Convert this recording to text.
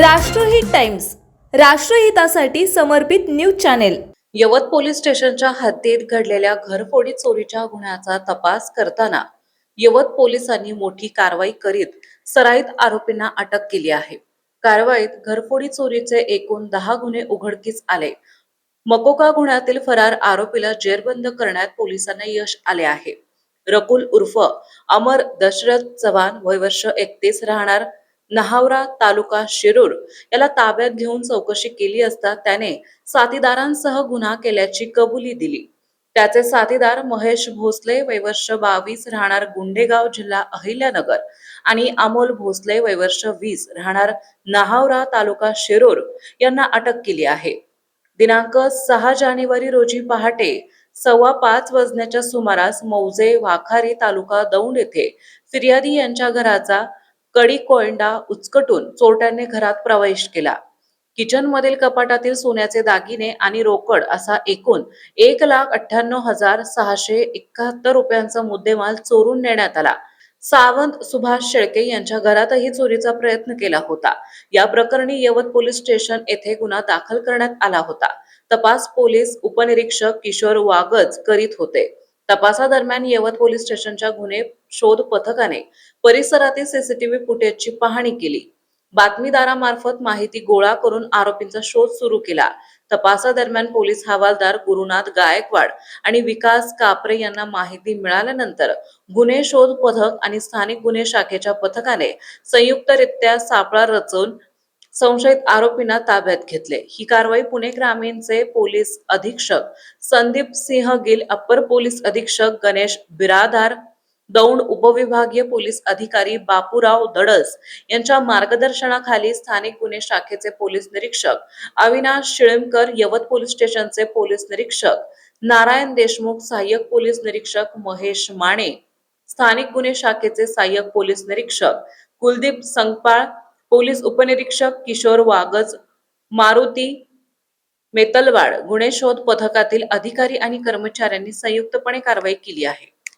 राष्ट्रहित टाइम्स, राष्ट्रहितासाठी समर्पित news channel. यवत police स्टेशनच्या हद्दीत घडलेल्या घरफोडी चोरीच्या गुन्ह्याचा तपास करताना यवत पोलिसांनी मोठी कारवाई करीत सराईत आरोपींना अटक केली आहे। कारवाईत घरफोडी चोरीचे एकूण 10 गुन्हे उघडकीस आले। मकोका गुन्ह्यातील फरार आरोपीला जेरबंद करण्यात पोलिसांना यश आले आहे। रकुल उर्फ अमर दशरथ चव्हाण, वय वर्ष 31, राहणार नहावरा, तालुका शिरूर याला ताब्यात घेऊन चौकशी केली असता त्याने साथीदारांसह गुन्हा केल्याची कबुली दिली। त्याचे साथीदार महेश भोसले, वय वर्ष 22, राहणार गुंडेगाव, जिल्हा अहिल्यानगर आणि अमोल भोसले, वय वर्ष 20, राहणार नहावरा, तालुका शिरूर यांना अटक केली आहे। दिनांक 6 जानेवारी रोजी पहाटे 4:15 वाजण्याच्या सुमारास मौजे, वाखारी, तालुका दौंड येथे फिर्यादी यांच्या घराचा कडी कोयंडा उचकटून चोरट्यांनी घरात प्रवेश केला। किचन मधील कपाटातील सोन्याचे दागिने आणि रोकड असा एकूण 1,98,671 रुपयांचा मुद्देमाल चोरून नेण्यात आला। सावंत सुभाष शेळके यांच्या घरातही चोरीचा प्रयत्न केला होता। या प्रकरणी यवत पोलीस स्टेशन येथे गुन्हा दाखल करण्यात आला होता। तपास पोलीस उपनिरीक्षक किशोर वागज करीत होते। तपासादरम्यान यवत पोलीस स्टेशनच्या गुन्हे शोध पथकाने परिसरातील सीसीटीव्ही फुटेजची पाहणी केली। बातमीदारामार्फत माहिती गोळा करून आरोपींचा शोध सुरू केला। तपासादरम्यान पोलीस हवालदार गुरुनाथ गायकवाड आणि विकास कापरे यांना माहिती मिळाल्यानंतर गुन्हे शोध पथक आणि स्थानिक गुन्हे शाखेच्या पथकाने संयुक्तरित्या सापळा रचून संशयित आरोपींना ताब्यात घेतले। ही कारवाई पुणे ग्रामीणचे पोलीस अधीक्षक संदीप सिंह गिल, अप्पर पोलीस अधीक्षक गणेश बिरादार, दौंड उपविभागीय पोलीस अधिकारी बापूराव दडस यांच्या मार्गदर्शनाखाली स्थानिक गुन्हे शाखेचे पोलीस निरीक्षक अविनाश शिळमकर, यवत पोलीस स्टेशनचे पोलीस निरीक्षक नारायण देशमुख, सहाय्यक पोलीस निरीक्षक महेश माने, स्थानिक गुन्हे शाखेचे सहाय्यक पोलीस निरीक्षक कुलदीप संगपाळ, पोलीस उपनिरीक्षक किशोर वागज, मारुती मेतलवाड, गुन्हे शोध पथकातील अधिकारी आणि कर्मचाऱ्यांनी संयुक्तपणे कारवाई केली आहे।